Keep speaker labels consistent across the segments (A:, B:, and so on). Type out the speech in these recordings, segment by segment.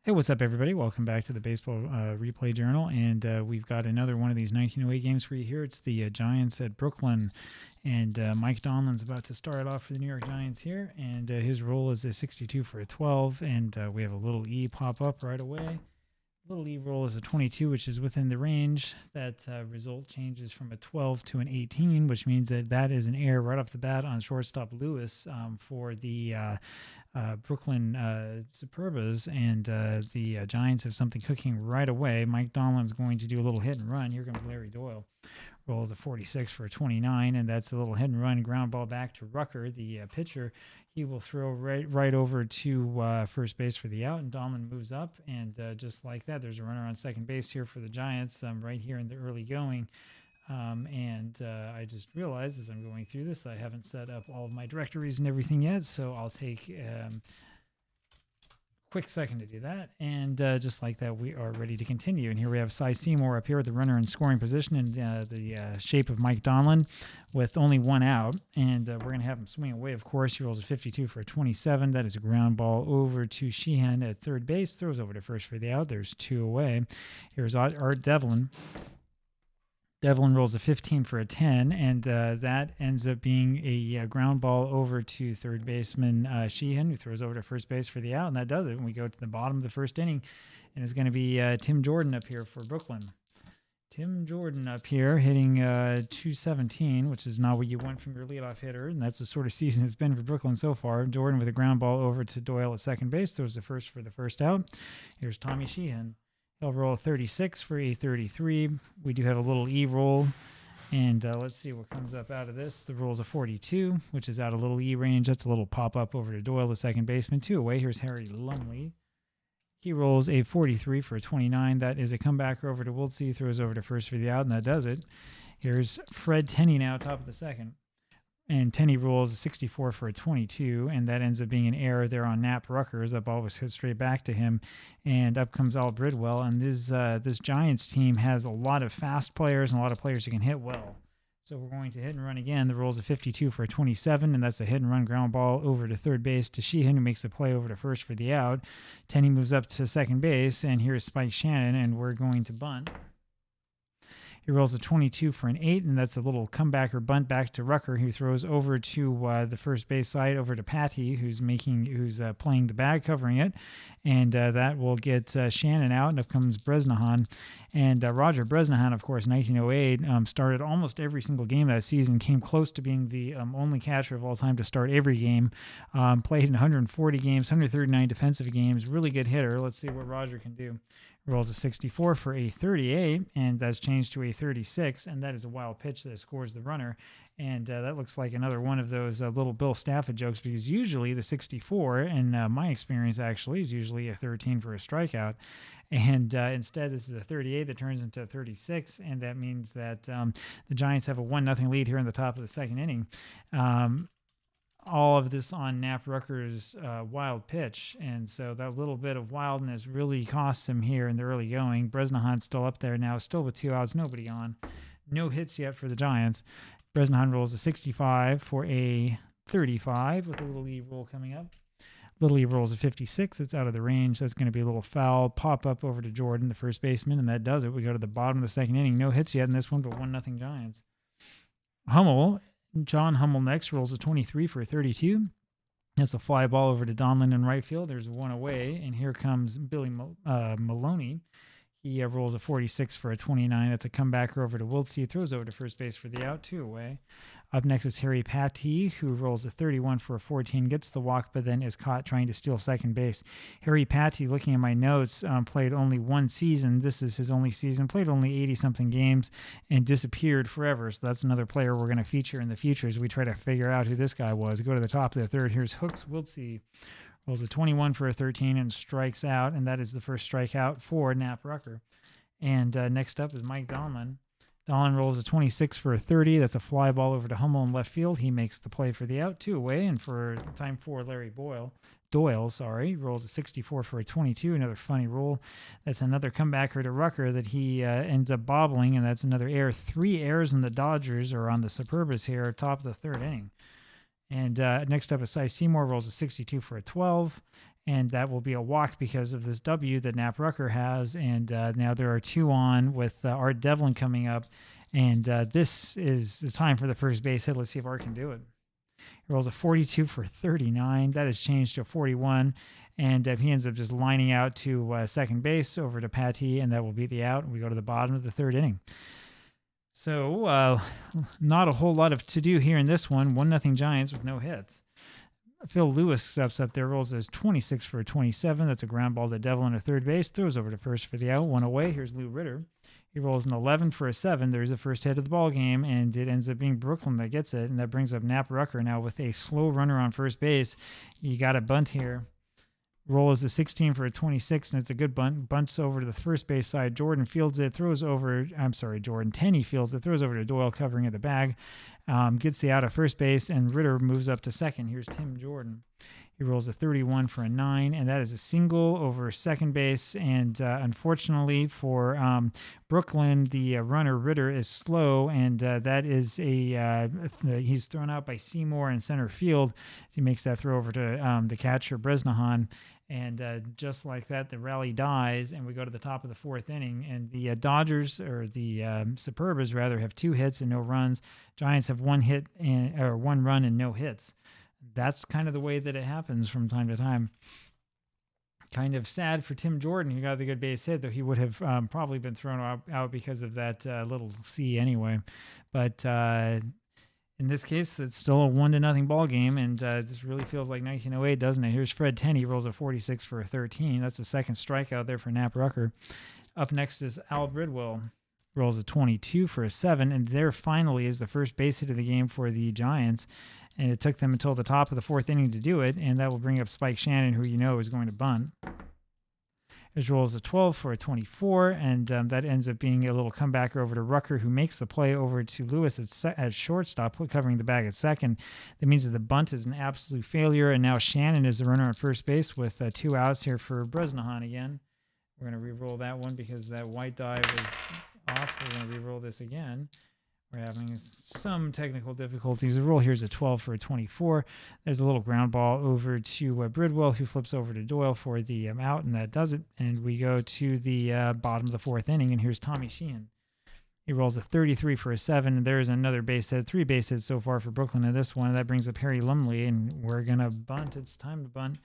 A: Hey, what's up, everybody? Welcome back to the Baseball Replay Journal, and we've got another one of these 1908 games for you here. It's the Giants at Brooklyn, and Mike Donlin's about to start off for the New York Giants here, and his roll is a 62 for a 12, and we have a little E pop up right away. Little E roll is a 22, which is within the range. That result changes from a 12 to an 18, which means that is an error right off the bat on shortstop Lewis for the Brooklyn Superbas, and the Giants have something cooking right away. Mike Donlin's going to do a little hit and run. Here comes Larry Doyle. Rolls a 46 for a 29, and that's a little hit and run ground ball back to Rucker, the pitcher. He will throw right over to first base for the out, and Donlin moves up, and just like that, there's a runner on second base here for the Giants right here in the early going. I just realized as I'm going through this, I haven't set up all of my directories and everything yet, so I'll take quick second to do that, and just like that, we are ready to continue. And here we have Cy Seymour up here with the runner in scoring position in the shape of Mike Donlin with only one out, and we're going to have him swing away, of course. He rolls a 52 for a 27. That is a ground ball over to Sheehan at third base, throws over to first for the out. There's two away. Here's Art Devlin. Devlin rolls a 15 for a 10, and that ends up being a ground ball over to third baseman Sheehan, who throws over to first base for the out, and that does it. And we go to the bottom of the first inning, and it's going to be Tim Jordan up here for Brooklyn. Tim Jordan up here hitting 217, which is not what you want from your leadoff hitter, and that's the sort of season it's been for Brooklyn so far. Jordan with a ground ball over to Doyle at second base, throws the first for the first out. Here's Tommy Sheehan. He'll roll a 36 for a 33. We do have a little E roll, and let's see what comes up out of this. The roll's a 42, which is out of little E range. That's a little pop-up over to Doyle, the second baseman. Two away. Here's Harry Lumley. He rolls a 43 for a 29. That is a comebacker over to Wiltsey. Throws over to first for the out, and that does it. Here's Fred Tenney now, top of the second. And Tenney rolls a 64 for a 22, and that ends up being an error there on Knapp Ruckers. That ball was hit straight back to him, and up comes Al Bridwell. And this Giants team has a lot of fast players and a lot of players who can hit well. So we're going to hit and run again. The roll's a 52 for a 27, and that's a hit and run ground ball over to third base to Sheehan, who makes the play over to first for the out. Tenney moves up to second base, and here's Spike Shannon, and we're going to bunt. He rolls a 22 for an 8, and that's a little comeback or bunt back to Rucker, who throws over to the first base side, over to Patty, who's playing the bag, covering it, and that will get Shannon out, and up comes Bresnahan. And Roger Bresnahan, of course, 1908, started almost every single game that season, came close to being the only catcher of all time to start every game, played in 140 games, 139 defensive games, really good hitter. Let's see what Roger can do. Rolls a 64 for a 38, and that's changed to a 36, and that is a wild pitch that scores the runner. And that looks like another one of those little Bill Stafford jokes, because usually the 64, in my experience actually, is usually a 13 for a strikeout. And instead, this is a 38 that turns into a 36, and that means that the Giants have a 1-0 lead here in the top of the second inning. All of this on Knapp Rucker's wild pitch, and so that little bit of wildness really costs him here in the early going. Bresnahan's still up there now, still with 2 outs, nobody on. No hits yet for the Giants. Bresnahan rolls a 65 for a 35 with a little E roll coming up. Little E rolls a 56. It's out of the range. That's going to be a little foul. Pop up over to Jordan, the first baseman, and that does it. We go to the bottom of the second inning. No hits yet in this one, but 1-0 Giants. John Hummel next rolls a 23 for a 32. That's a fly ball over to Donlin in right field. There's one away, and here comes Billy Maloney. He rolls a 46 for a 29. That's a comebacker over to Wiltsey. Throws over to first base for the out, 2 away. Up next is Harry Patty, who rolls a 31 for a 14, gets the walk, but then is caught trying to steal second base. Harry Patty, looking at my notes, played only one season. This is his only season. Played only 80-something games and disappeared forever. So that's another player we're going to feature in the future as we try to figure out who this guy was. Go to the top of the third. Here's Hooks Wiltsey. Rolls a 21 for a 13 and strikes out, and that is the first strikeout for Knapp Rucker. And next up is Mike Donlin. Donlin rolls a 26 for a 30. That's a fly ball over to Hummel in left field. He makes the play for the out, 2 away, and for time for Larry Doyle, rolls a 64 for a 22. Another funny roll. That's another comebacker to Rucker that he ends up bobbling, and that's another error. 3 errors in the Dodgers are on the Superbas here, top of the third inning. And next up is Cy Seymour, rolls a 62 for a 12. and that will be a walk because of this W that Nap Rucker has. And now there are 2 on with Art Devlin coming up, and this is the time for the first base hit. Let's see if Art can do it. He rolls a 42 for 39. That has changed to a 41, and he ends up just lining out to second base over to Patty, and that will be the out. And we go to the bottom of the 3rd inning. So not a whole lot of to do here in this one. 1-0 Giants with no hits. Phil Lewis steps up there, rolls as 26 for 27. That's a ground ball to Devlin at third base. Throws over to first for the out. 1 away. Here's Lou Ritter. He rolls an 11 for a 7. There's the first hit of the ball game, and it ends up being Brooklyn that gets it, and that brings up Nap Rucker now with a slow runner on first base. You got a bunt here. Roll is a 16 for a 26, and it's a good bunt. Bunts over to the first base side. Jordan fields it, throws over. Jordan Tenney fields it, throws over to Doyle, covering at the bag. Gets the out of first base, and Ritter moves up to second. Here's Tim Jordan. He rolls a 31 for a 9, and that is a single over second base. And unfortunately for Brooklyn, the runner Ritter is slow, and that is he's thrown out by Seymour in center field. He makes that throw over to the catcher Bresnahan. And just like that, the rally dies, and we go to the top of the 4th inning. And the Dodgers, or the Superbas rather, have 2 hits and no runs. Giants have 1 hit or 1 run and no hits. That's kind of the way that it happens from time to time. Kind of sad for Tim Jordan, who got the good base hit, though he would have probably been thrown out because of that little C anyway. But in this case, it's still a 1-0 ball game, and this really feels like 1908, doesn't it? Here's Fred Tenney, rolls a 46 for a 13. That's the second strikeout there for Nap Rucker. Up next is Al Bridwell, rolls a 22 for a 7, and there finally is the first base hit of the game for the Giants, and it took them until the top of the 4th inning to do it, and that will bring up Spike Shannon, who you know is going to bunt. His rolls a 12 for a 24, and that ends up being a little comebacker over to Rucker, who makes the play over to Lewis at shortstop, covering the bag at second. That means that the bunt is an absolute failure, and now Shannon is the runner at first base with 2 outs here for Bresnahan again. We're going to re-roll that one because that white die was off. We're going to re-roll this again. We're having some technical difficulties. The roll here is a 12 for a 24. There's a little ground ball over to Bridwell, who flips over to Doyle for the out, and that does it. And we go to the bottom of the 4th inning, and here's Tommy Sheehan. He rolls a 33 for a 7, and there's another base hit. 3 base hits so far for Brooklyn in this one. That brings up Harry Lumley, and we're going to bunt. It's time to bunt.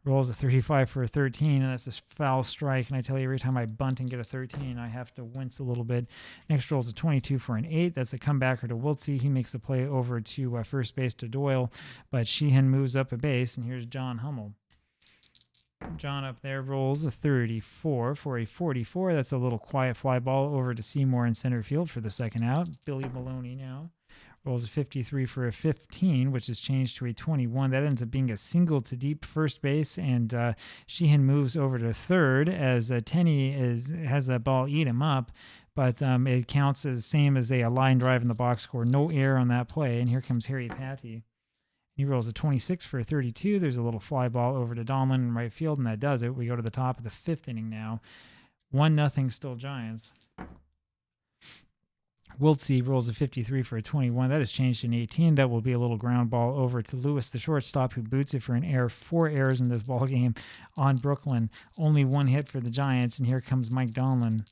A: Rolls a 35 for a 13, and that's a foul strike. And I tell you, every time I bunt and get a 13, I have to wince a little bit. Next rolls a 22 for an 8. That's a comebacker to Wiltsey. He makes the play over to first base to Doyle, but Sheehan moves up a base, and here's John Hummel. John up there rolls a 34 for a 44. That's a little quiet fly ball over to Seymour in center field for the second out. Billy Maloney now rolls a 53 for a 15, which is changed to a 21. That ends up being a single to deep first base, and Sheehan moves over to third as Tenney has that ball eat him up, but it counts as same as a line drive in the box score. No error on that play, and here comes Harry Patty. He rolls a 26 for a 32. There's a little fly ball over to Donlin in right field, and that does it. We go to the top of the 5th inning now. 1-0 still Giants. Wiltsey rolls a 53 for a 21. That has changed to an 18. That will be a little ground ball over to Lewis, the shortstop, who boots it for an error. 4 errors in this ball game on Brooklyn. Only 1 hit for the Giants, and here comes Mike Donlin.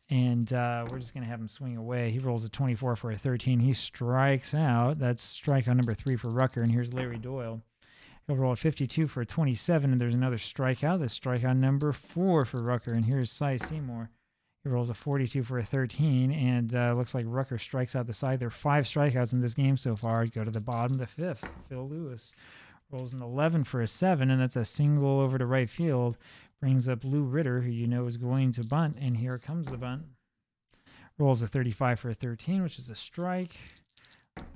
A: And we're just going to have him swing away. He rolls a 24 for a 13. He strikes out. That's strikeout number 3 for Rucker. And here's Larry Doyle. He'll roll a 52 for a 27, and there's another strikeout. That's strikeout number 4 for Rucker. And here's Cy Seymour. He rolls a 42 for a 13, and looks like Rucker strikes out the side. There are 5 strikeouts in this game so far. Go to the bottom of the 5th. Phil Lewis rolls an 11 for a 7, and that's a single over to right field. Brings up Lou Ritter, who you know is going to bunt, and here comes the bunt. Rolls a 35 for a 13, which is a strike.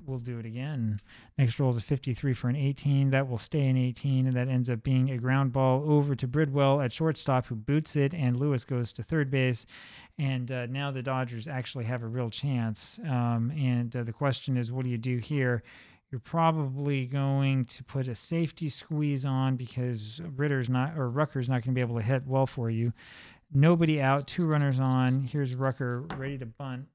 A: We'll do it again. Next roll is a 53 for an 18. That will stay an 18, and that ends up being a ground ball over to Bridwell at shortstop, who boots it, and Lewis goes to third base. And now the Dodgers actually have a real chance. And the question is, what do you do here? You're probably going to put a safety squeeze on because Rucker's not going to be able to hit well for you. Nobody out, 2 runners on. Here's Rucker ready to bunt.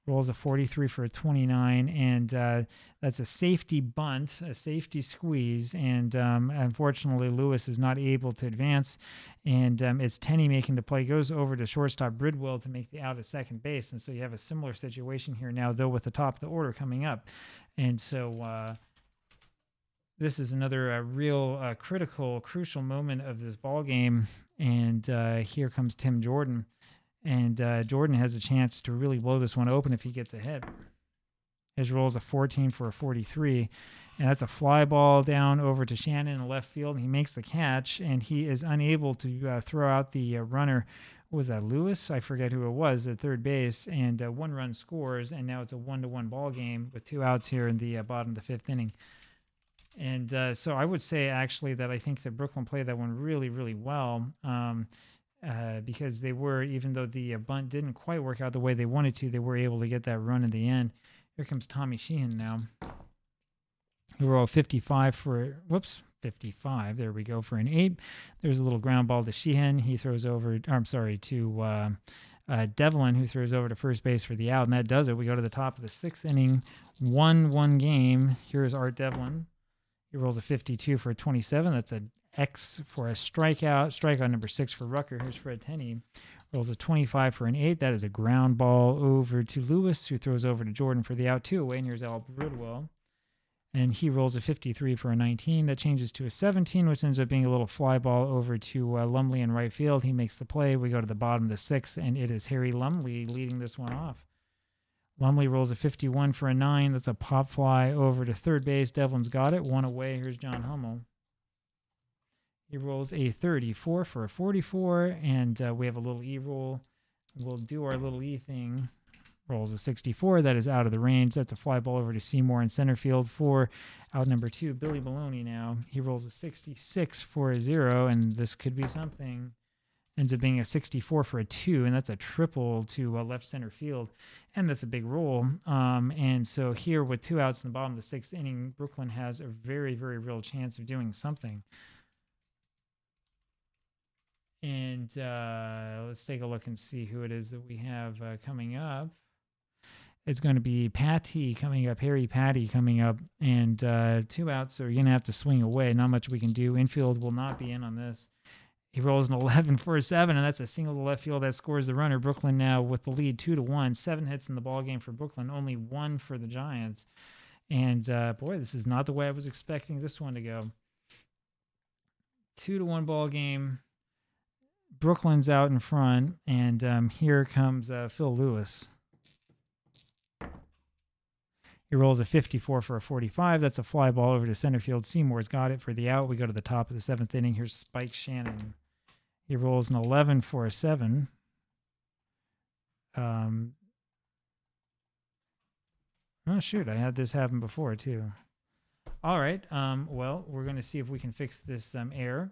A: rolls a 43 for a 29, and that's a safety bunt, a safety squeeze, and unfortunately Lewis is not able to advance, and it's Tenney making the play, goes over to shortstop Bridwell to make the out at second base, and so you have a similar situation here now, though with the top of the order coming up, and so this is another real crucial moment of this ball game, and here comes Tim Jordan. And Jordan has a chance to really blow this one open if he gets a hit. His roll is a 14 for a 43. And that's a fly ball down over to Shannon in left field. He makes the catch, and he is unable to throw out the runner. What was that, Lewis? I forget who it was at third base. And 1 run scores, and now it's a 1-1 ball game with 2 outs here in the bottom of the 5th inning. And so I would say, actually, that I think that Brooklyn played that one really, really well. Because they were, even though the bunt didn't quite work out the way they wanted to, they were able to get that run in the end. Here comes Tommy Sheehan now. He rolled 55 for, 55. There we go for an 8. There's a little ground ball to Sheehan. He throws over, to Devlin, who throws over to first base for the out, and that does it. We go to the top of the 6th inning, 1-1 game. Here's Art Devlin. He rolls a 52 for a 27. That's a X for a strikeout. Strikeout number 6 for Rucker. Here's Fred Tenney. Rolls a 25 for an 8. That is a ground ball over to Lewis, who throws over to Jordan for the out 2 away. And here's Al Bridwell. And he rolls a 53 for a 19. That changes to a 17, which ends up being a little fly ball over to Lumley in right field. He makes the play. We go to the bottom of the 6th, and it is Harry Lumley leading this one off. Lumley rolls a 51 for a 9. That's a pop fly over to third base. Devlin's got it. 1 away. Here's John Hummel. He rolls a 34 for a 44, and we have a little E roll. We'll do our little E thing. Rolls a 64. That is out of the range. That's a fly ball over to Seymour in center field for out number 2, Billy Maloney now. He rolls a 66 for a 0, and this could be something. Ends up being a 64 for a 2, and that's a triple to left center field, and that's a big roll. And so here with 2 outs in the bottom of the 6th inning, Brooklyn has a very, very real chance of doing something. And let's take a look and see who it is that we have coming up. It's going to be Patty coming up, Harry Patty coming up, and 2 outs, so you're going to have to swing away. Not much we can do. Infield will not be in on this. He rolls an 11 for a 7, and that's a single to left field that scores the runner. Brooklyn now with the lead 2-1. 7 hits in the ball game for Brooklyn, only 1 for the Giants. And boy, this is not the way I was expecting this one to go. 2-1 ball game. Brooklyn's out in front, and here comes Phil Lewis. He rolls a 54 for a 45. That's a fly ball over to center field. Seymour's got it for the out. We go to the top of the 7th inning. Here's Spike Shannon. He rolls an 11 for a 7. Oh, shoot. I had this happen before, too. All right. Well, we're going to see if we can fix this error.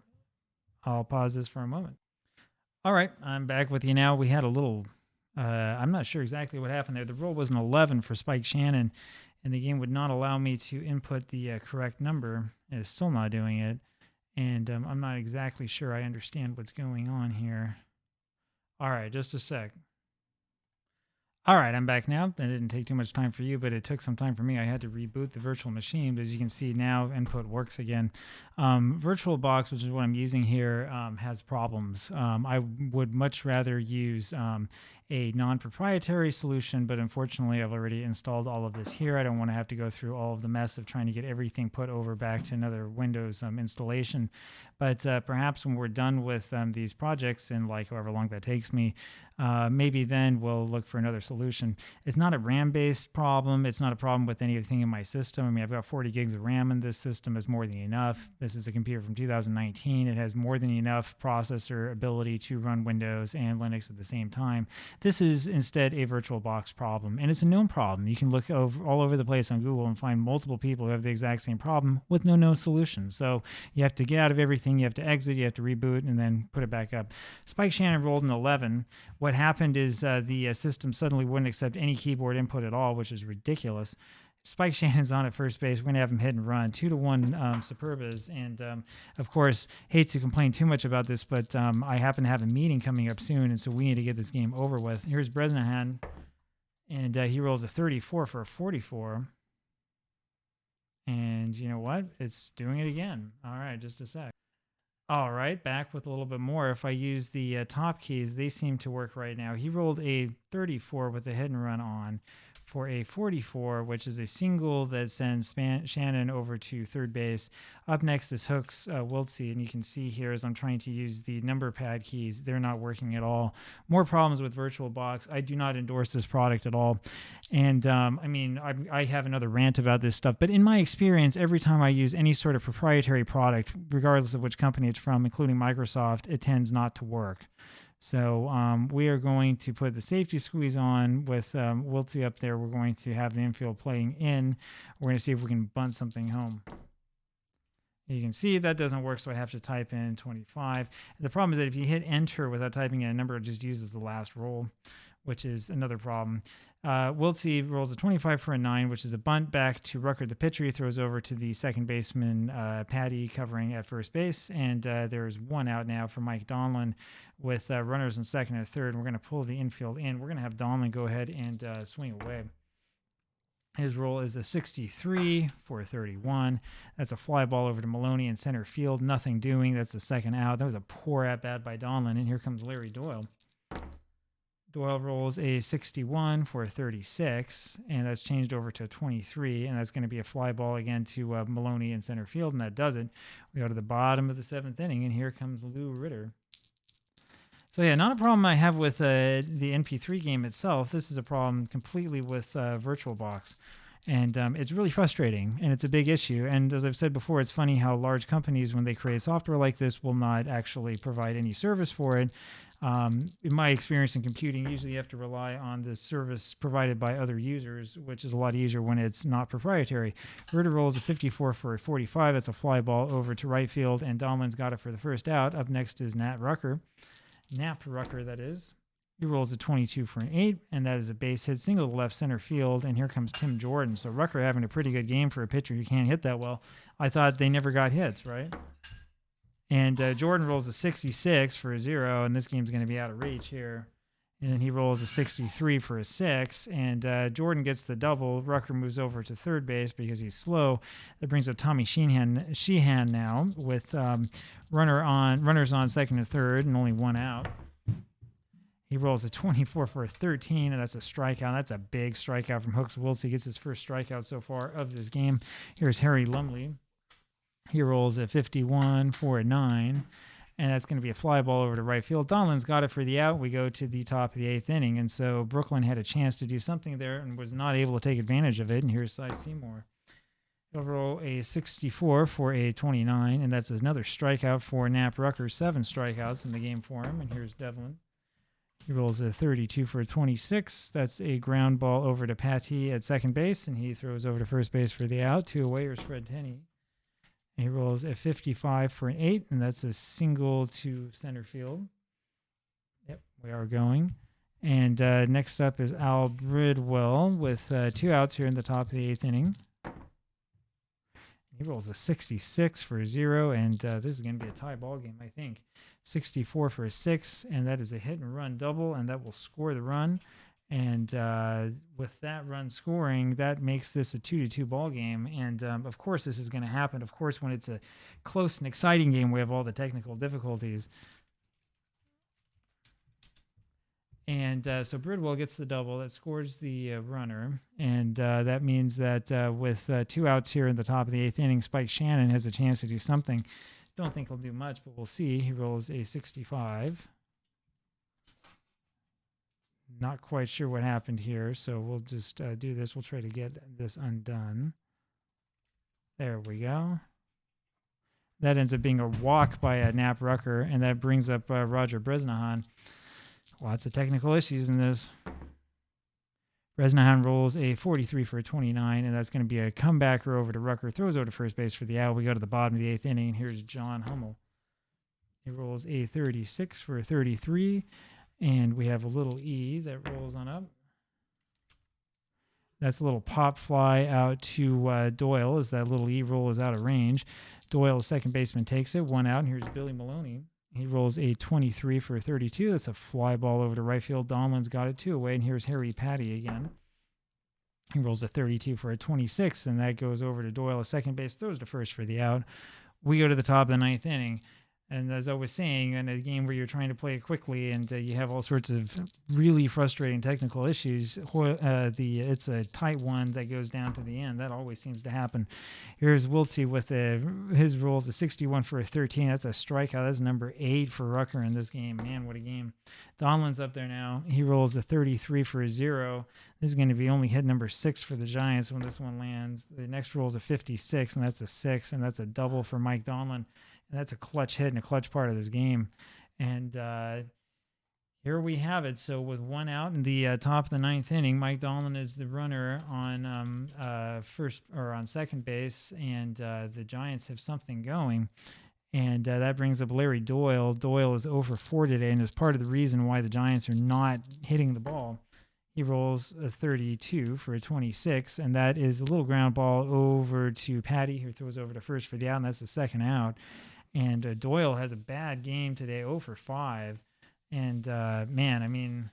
A: I'll pause this for a moment. All right. I'm back with you now. We had a little... I'm not sure exactly what happened there. The roll was an 11 for Spike Shannon, and the game would not allow me to input the correct number. It is still not doing it, and I'm not exactly sure I understand what's going on here. All right, just a sec. All right, I'm back now. That didn't take too much time for you, but it took some time for me. I had to reboot the virtual machine, but as you can see now, input works again. VirtualBox, which is what I'm using here, has problems. I would much rather use a non-proprietary solution, but unfortunately I've already installed all of this here. I don't want to have to go through all of the mess of trying to get everything put over back to another Windows installation. But perhaps when we're done with these projects, and like however long that takes me, maybe then we'll look for another solution. It's not a RAM-based problem. It's not a problem with anything in my system. I mean, I've got 40 gigs of RAM in this system. It's more than enough. This is a computer from 2019. It has more than enough processor ability to run Windows and Linux at the same time. This is instead a VirtualBox problem, and it's a known problem. You can look all over the place on Google and find multiple people who have the exact same problem with no known solution. So you have to get out of everything, you have to exit, you have to reboot, and then put it back up. Spike Shannon rolled an 11. What happened is the system suddenly wouldn't accept any keyboard input at all, which is ridiculous. Spike Shannon's on at first base. We're going to have him hit and run. 2-1 Superbas. And, of course, hate to complain too much about this, but I happen to have a meeting coming up soon, and so we need to get this game over with. Here's Bresnahan. And he rolls a 34 for a 44. And you know what? It's doing it again. All right, just a sec. All right, back with a little bit more. If I use the top keys, they seem to work right now. He rolled a 34 with a hit and run on for a 44, which is a single that sends Shannon over to third base. Up next is Hooks Wiltsey, and you can see here as I'm trying to use the number pad keys, they're not working at all. More problems with VirtualBox. I do not endorse this product at all. And I mean, I have another rant about this stuff, but in my experience, every time I use any sort of proprietary product, regardless of which company it's from, including Microsoft, it tends not to work. So we are going to put the safety squeeze on with Wiltsey up there. We're going to have the infield playing in. We're going to see if we can bunt something home. You can see that doesn't work, so I have to type in 25. And the problem is that if you hit enter without typing in a number, it just uses the last roll, which is another problem. Wiltsey rolls a 25 for a 9, which is a bunt back to Rucker, the pitcher. He throws over to the second baseman, Patty, covering at first base. And there's one out now for Mike Donlin with runners in second and third. We're going to pull the infield in. We're going to have Donlin go ahead and swing away. His roll is the 63 for a 31. That's a fly ball over to Maloney in center field. Nothing doing. That's the second out. That was a poor at-bat by Donlin. And here comes Larry Doyle. Doyle rolls a 61 for a 36, and that's changed over to a 23, and that's going to be a fly ball again to Maloney in center field, and that does it. We go to the bottom of the seventh inning, and here comes Lou Ritter. So yeah, not a problem I have with the NP3 game itself. This is a problem completely with VirtualBox. And it's really frustrating, and it's a big issue. And as I've said before, it's funny how large companies, when they create software like this, will not actually provide any service for it. In my experience in computing, usually you have to rely on the service provided by other users, which is a lot easier when it's not proprietary. Ritter rolls a 54 for a 45. That's a fly ball over to right field, and Donlin's got it for the first out. Up next is Nap Rucker, that is. He rolls a 22 for an 8, and that is a base hit single to left center field, and here comes Tim Jordan. So Rucker having a pretty good game for a pitcher who can't hit that well. I thought they never got hits, right? And Jordan rolls a 66 for a 0, and this game's going to be out of reach here. And then he rolls a 63 for a 6, and Jordan gets the double. Rucker moves over to third base because he's slow. That brings up Tommy Sheehan now with runners on second and third, and only one out. He rolls a 24 for a 13, and that's a strikeout. That's a big strikeout from Hooks Wiltsey. He gets his first strikeout so far of this game. Here's Harry Lumley. He rolls a 51 for a 9, and that's going to be a fly ball over to right field. Donlin's got it for the out. We go to the top of the 8th inning, and so Brooklyn had a chance to do something there and was not able to take advantage of it, and here's Cy Seymour. He'll roll a 64 for a 29, and that's another strikeout for Nap Rucker. 7 strikeouts in the game for him, and here's Devlin. He rolls a 32 for a 26. That's a ground ball over to Patty at second base, and he throws over to first base for the out. 2 away is Fred Tenney. He rolls a 55 for an 8, and that's a single to center field. Yep, we are going. And next up is Al Bridwell with 2 outs here in the top of the 8th inning. He rolls a 66 for a 0, and this is going to be a tie ball game, I think. 64 for a 6, and that is a hit and run double, and that will score the run. And with that run scoring, that makes this a 2-2 ball game. And of course, this is going to happen. Of course, when it's a close and exciting game, we have all the technical difficulties. And so Bridwell gets the double that scores the runner, and that means that with 2 outs here in the top of the 8th inning, Spike Shannon has a chance to do something. Don't think he'll do much, but we'll see. He rolls a 65. Not quite sure what happened here, so we'll just do this. We'll try to get this undone. There we go. That ends up being a walk by Nap Rucker, and that brings up Roger Bresnahan. Lots of technical issues in this. Bresnahan rolls a 43 for a 29, and that's going to be a comebacker over to Rucker. Throws over to first base for the out. We go to the bottom of the 8th inning, and here's John Hummel. He rolls a 36 for a 33, and we have a little E that rolls on up. That's a little pop fly out to Doyle as that little E roll is out of range. Doyle, second baseman, takes it. 1 out, and here's Billy Maloney. He rolls a 23 for a 32. That's a fly ball over to right field. Donlin's got it 2 away, and here's Harry Patty again. He rolls a 32 for a 26, and that goes over to Doyle, a second base, throws to first for the out. We go to the top of the ninth inning. And as I was saying, in a game where you're trying to play it quickly and you have all sorts of really frustrating technical issues, it's a tight one that goes down to the end. That always seems to happen. Here's Wiltsey with his rolls, a 61 for a 13. That's a strikeout. That's number 8 for Rucker in this game. Man, what a game. Donlan's up there now. He rolls a 33 for a 0. This is going to be only hit number 6 for the Giants when this one lands. The next roll is a 56, and that's a 6, and that's a double for Mike Donlan. And that's a clutch hit and a clutch part of this game. And here we have it. So with one out in the top of the ninth inning, Mike Donlan is the runner on first or on second base, and the Giants have something going. And that brings up Larry Doyle. Doyle is 0 for 4 today, and is part of the reason why the Giants are not hitting the ball. He rolls a 32 for a 26, and that is a little ground ball over to Patty, who throws over to first for the out, and that's the second out. And Doyle has a bad game today, 0 for 5. And man, I mean,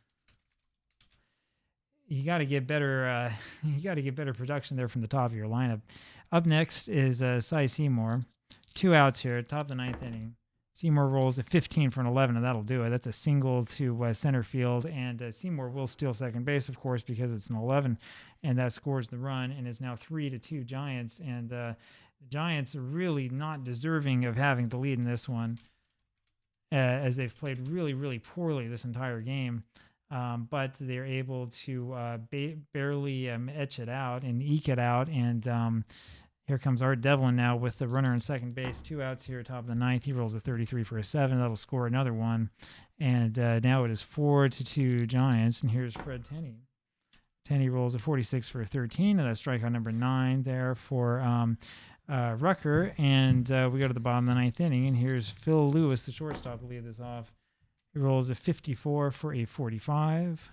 A: you got to get better. You got to get better production there from the top of your lineup. Up next is Cy Seymour. 2 outs here, top of the ninth inning. Seymour rolls a 15 for an 11, and that'll do it. That's a single to center field, and Seymour will steal second base, of course, because it's an 11, and that scores the run, and it's now 3-2 Giants. And the Giants are really not deserving of having the lead in this one, as they've played really, really poorly this entire game. But they're able to barely etch it out and eke it out. And here comes Art Devlin now with the runner in second base. 2 outs here, top of the ninth. He rolls a 33 for a 7. That'll score another one. And now it is 4-2 Giants. And here's Fred Tenney. Tenney rolls a 46 for a 13, and that's strikeout number 9 there for Rucker. And we go to the bottom of the ninth inning, and here's Phil Lewis, the shortstop, to lead this off. He rolls a 54 for a 45.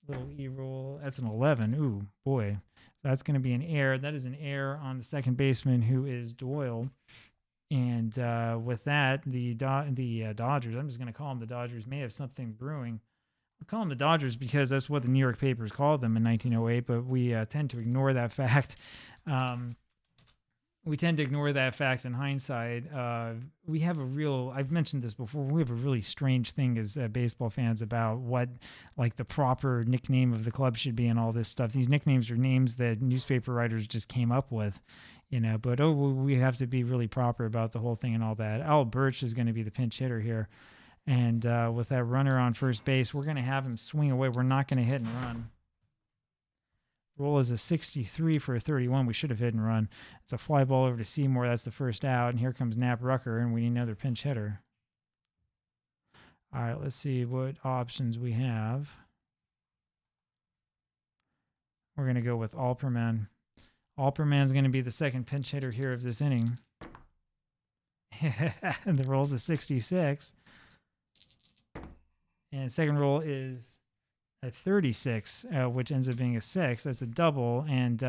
A: Little E-roll. That's an 11. Ooh, boy. That's going to be an error. That is an error on the second baseman, who is Doyle. And with that, the Dodgers, I'm just going to call them the Dodgers, may have something brewing. I call them the Dodgers because that's what the New York papers called them in 1908, but we tend to ignore that fact. We tend to ignore that fact in hindsight. We have I've mentioned this before, we have a really strange thing as baseball fans about what like the proper nickname of the club should be and all this stuff. These nicknames are names that newspaper writers just came up with, but we have to be really proper about the whole thing and all that. Al Birch is going to be the pinch hitter here. And with that runner on first base, we're going to have him swing away. We're not going to hit and run. Roll is a 63 for a 31. We should have hit and run. It's a fly ball over to Seymour. That's the first out. And here comes Knapp Rucker, and we need another pinch hitter. All right, let's see what options we have. We're going to go with Alperman. Alperman's going to be the second pinch hitter here of this inning. And the roll's a 66. And second roll is a 36, which ends up being a 6. That's a double, and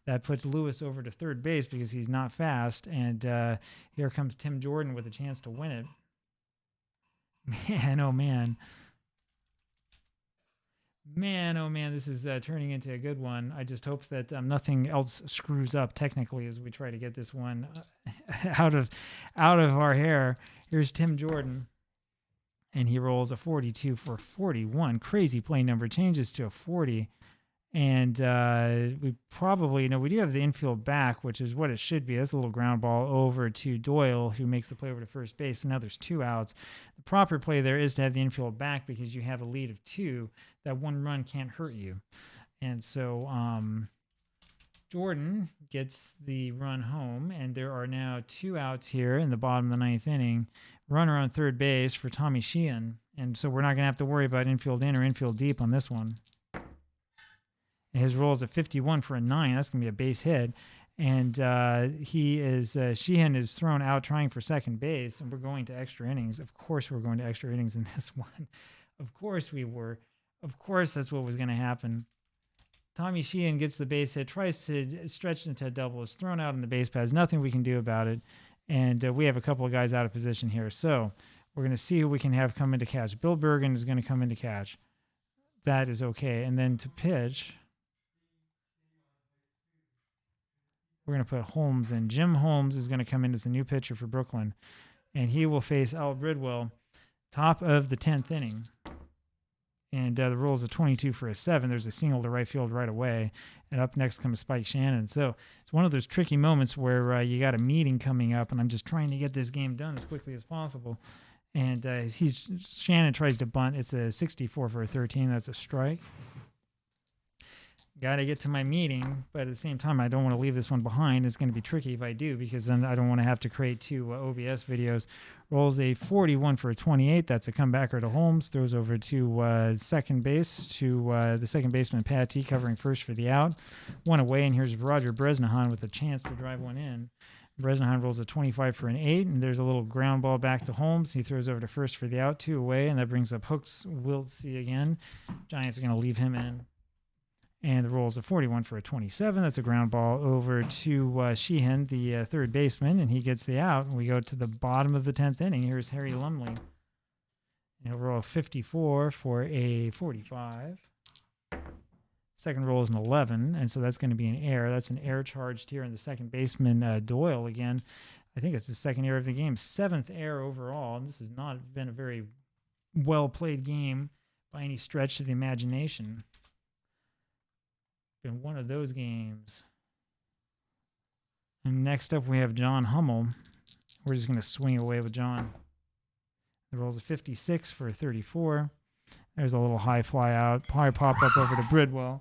A: that puts Lewis over to third base because he's not fast. And here comes Tim Jordan with a chance to win it. Man, oh man. Man, oh man, this is turning into a good one. I just hope that nothing else screws up technically as we try to get this one out of our hair. Here's Tim Jordan. And he rolls a 42 for 41. Crazy play number, changes to a 40. And we probably, we do have the infield back, which is what it should be. That's a little ground ball over to Doyle, who makes the play over to first base. And now there's 2 outs. The proper play there is to have the infield back because you have a lead of 2. That 1 run can't hurt you. And so Jordan gets the run home, and there are now 2 outs here in the bottom of the 9th inning. Runner on third base for Tommy Sheehan, and so we're not going to have to worry about infield in or infield deep on this one. His roll is a 51 for a 9. That's going to be a base hit, and Sheehan is thrown out trying for second base, and we're going to extra innings. Of course we're going to extra innings in this one. Of course we were. Of course that's what was going to happen. Tommy Sheehan gets the base hit, tries to stretch into a double, is thrown out on the base pads. Nothing we can do about it. And we have a couple of guys out of position here. So we're going to see who we can have come into catch. Bill Bergen is going to come into catch. That is okay. And then to pitch, we're going to put Holmes in. Jim Holmes is going to come in as the new pitcher for Brooklyn, and he will face Al Bridwell, top of the 10th inning. And the rule is a 22 for a 7. There's a single to right field right away. And up next comes Spike Shannon. So it's one of those tricky moments where you got a meeting coming up, and I'm just trying to get this game done as quickly as possible. And Shannon tries to bunt. It's a 64 for a 13. That's a strike. Got to get to my meeting, but at the same time, I don't want to leave this one behind. It's going to be tricky if I do, because then I don't want to have to create 2 OBS videos. Rolls a 41 for a 28. That's a comebacker to Holmes. Throws over to second base to the second baseman, Patty, covering first for the out. 1 away, and here's Roger Bresnahan with a chance to drive one in. Bresnahan rolls a 25 for an 8, and there's a little ground ball back to Holmes. He throws over to first for the out, 2 away, and that brings up Hooks Wiltsey again. Giants are going to leave him in. And the roll is a 41 for a 27. That's a ground ball over to Sheehan, the third baseman, and he gets the out. And we go to the bottom of the 10th inning. Here's Harry Lumley. And he'll roll a 54 for a 45. Second roll is an 11, and so that's going to be an error. That's an error charged here in the second baseman, Doyle again. I think it's the second error of the game. 7th error overall, and this has not been a very well-played game by any stretch of the imagination. Been one of those games. And next up, we have John Hummel. We're just going to swing away with John. The roll's a 56 for a 34. There's a little high fly out. Probably pop up over to Bridwell.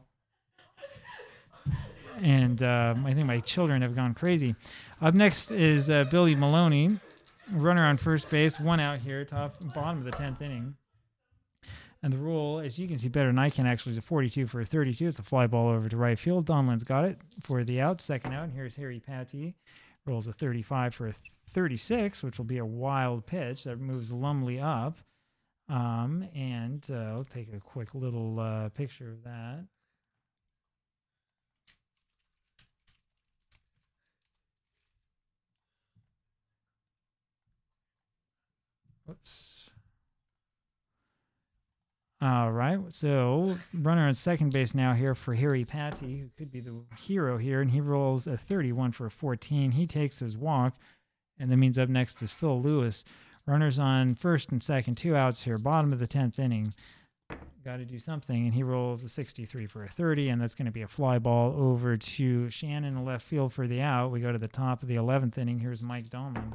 A: And I think my children have gone crazy. Up next is Billy Maloney. Runner on first base. 1 out here, bottom of the 10th inning. And the rule, as you can see better than I can, actually is a 42 for a 32. It's a fly ball over to right field. Donlan's got it for the out. Second out. And here's Harry Patty. Rolls a 35 for a 36, which will be a wild pitch. That moves Lumley up. And I'll take a quick little picture of that. Whoops. All right, so runner on second base now here for Harry Patty, who could be the hero here, and he rolls a 31 for a 14. He takes his walk, and that means up next is Phil Lewis. Runners on first and second, 2 outs here, bottom of the 10th inning. Got to do something, and he rolls a 63 for a 30, and that's going to be a fly ball over to Shannon in left field for the out. We go to the top of the 11th inning. Here's Mike Donlan.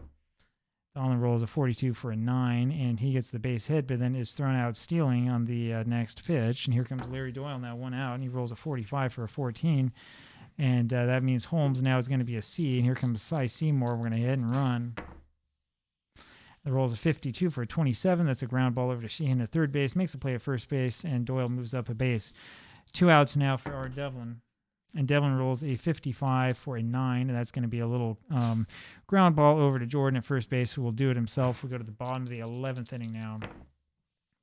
A: Donlan rolls a 42 for a 9, and he gets the base hit, but then is thrown out stealing on the next pitch. And here comes Larry Doyle now, 1 out, and he rolls a 45 for a 14. And that means Holmes now is going to be a C, and here comes Cy Seymour. We're going to hit and run. The rolls a 52 for a 27. That's a ground ball over to Sheehan at third base, makes a play at first base, and Doyle moves up a base. 2 outs now for our Devlin. And Devlin rolls a 55 for a 9, and that's going to be a little ground ball over to Jordan at first base, who will do it himself. We go to the bottom of the 11th inning now.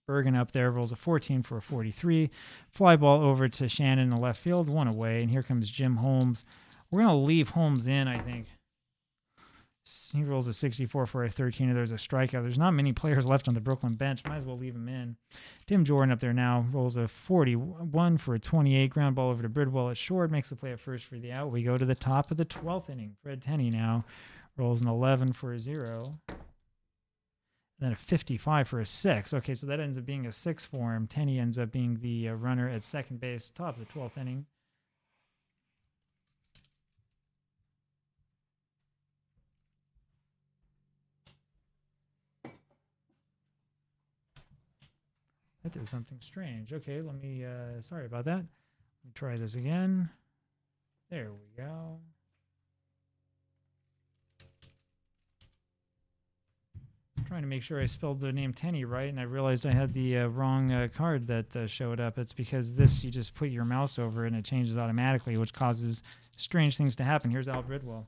A: Bergen up there rolls a 14 for a 43. Fly ball over to Shannon in the left field, 1 away, and here comes Jim Holmes. We're going to leave Holmes in, I think. He rolls a 64 for a 13, and there's a strikeout. There's not many players left on the Brooklyn bench. Might as well leave him in. Tim Jordan up there now rolls a 41 for a 28. Ground ball over to Bridwell at short. Makes the play at first for the out. We go to the top of the 12th inning. Fred Tenney now rolls an 11 for a 0. And then a 55 for a 6. Okay, so that ends up being a 6 for him. Tenney ends up being the runner at second base, top of the 12th inning. That did something strange. Okay, let me, sorry about that. Let me try this again. There we go. I'm trying to make sure I spelled the name Tenney right, and I realized I had the wrong card that showed up. It's because this, you just put your mouse over it, and it changes automatically, which causes strange things to happen. Here's Al Bridwell.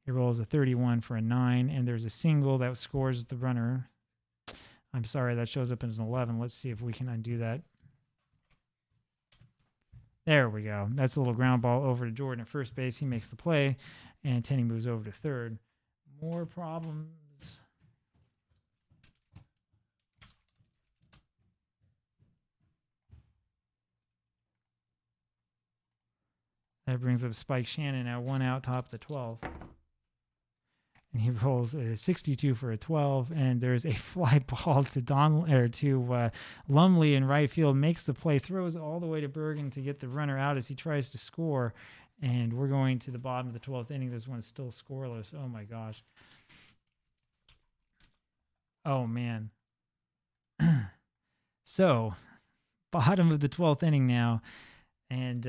A: He rolls a 31 for a 9, and there's a single that scores the runner. I'm sorry, that shows up as an 11. Let's see if we can undo that. There we go. That's a little ground ball over to Jordan at first base. He makes the play, and Tenney moves over to third. More problems. That brings up Spike Shannon now 1 out, top of the 12th. And he rolls a 62 for a 12, and there's a fly ball to Lumley in right field, makes the play, throws all the way to Bergen to get the runner out as he tries to score, and we're going to the bottom of the 12th inning. This one's still scoreless. Oh my gosh. Oh man. So, bottom of the 12th inning now. And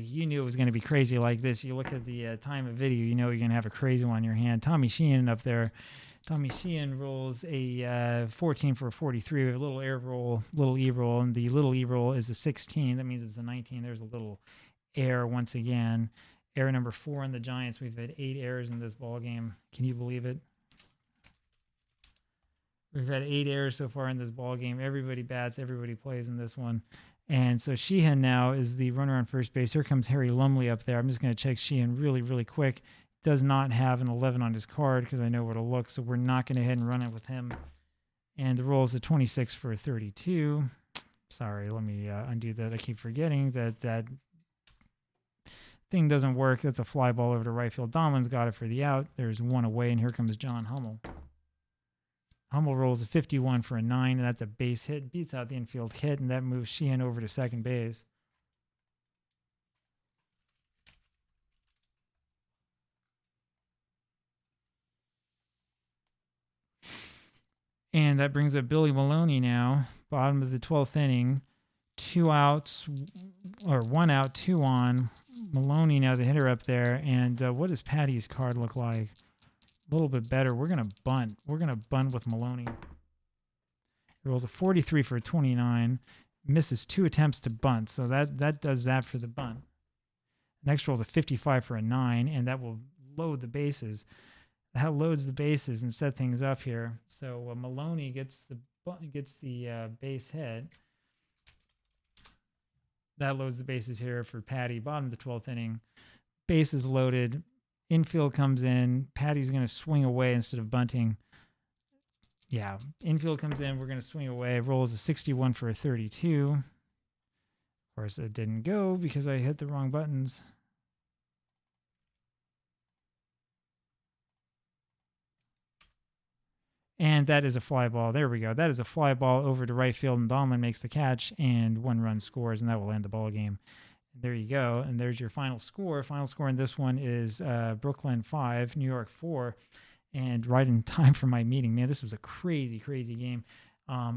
A: you knew it was going to be crazy like this. You look at the time of video, you know you're going to have a crazy one in your hand. Tommy Sheehan up there. Tommy Sheehan rolls a 14 for a 43 with a little air roll, little E roll, and the little E roll is a 16. That means it's a 19. There's a little air once again. Error number 4 on the Giants. We've had 8 errors in this ball game. Can you believe it? We've had 8 errors so far in this ball game. Everybody bats, everybody plays in this one. And so Sheehan now is the runner on first base. Here comes Harry Lumley up there. I'm just going to check Sheehan really, really quick. Does not have an 11 on his card because I know where to look, so we're not going to head and run it with him. And the roll is a 26 for a 32. Sorry, let me undo that. I keep forgetting that thing doesn't work. That's a fly ball over to right field. Donlin's got it for the out. There's 1 away, and here comes John Hummel. Hummel rolls a 51 for a 9, and that's a base hit. Beats out the infield hit, and that moves Sheehan over to second base. And that brings up Billy Maloney now, bottom of the 12th inning. 2 outs, or 1 out, 2 on. Maloney now the hitter up there. And what does Patty's card look like? A little bit better. We're going to bunt. We're going to bunt with Maloney. He rolls a 43 for a 29. Misses 2 attempts to bunt. So that does that for the bunt. Next rolls a 55 for a 9, and that will load the bases. That loads the bases and set things up here. So Maloney gets the base hit. That loads the bases here for Patty. Bottom of the 12th inning. Bases loaded. Infield comes in. Patty's going to swing away instead of bunting. Yeah, infield comes in. We're going to swing away. Rolls a 61 for a 32. Of course, it didn't go because I hit the wrong buttons. And that is a fly ball. There we go. That is a fly ball over to right field, and Donlin makes the catch, and 1 run scores, and that will end the ball game. There you go, and there's your final score. Final score in this one is Brooklyn 5, New York 4, and right in time for my meeting. Man, this was a crazy, crazy game,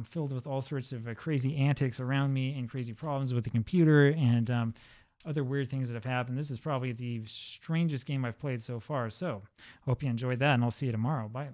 A: filled with all sorts of crazy antics around me and crazy problems with the computer and other weird things that have happened. This is probably the strangest game I've played so far, so hope you enjoyed that, and I'll see you tomorrow. Bye.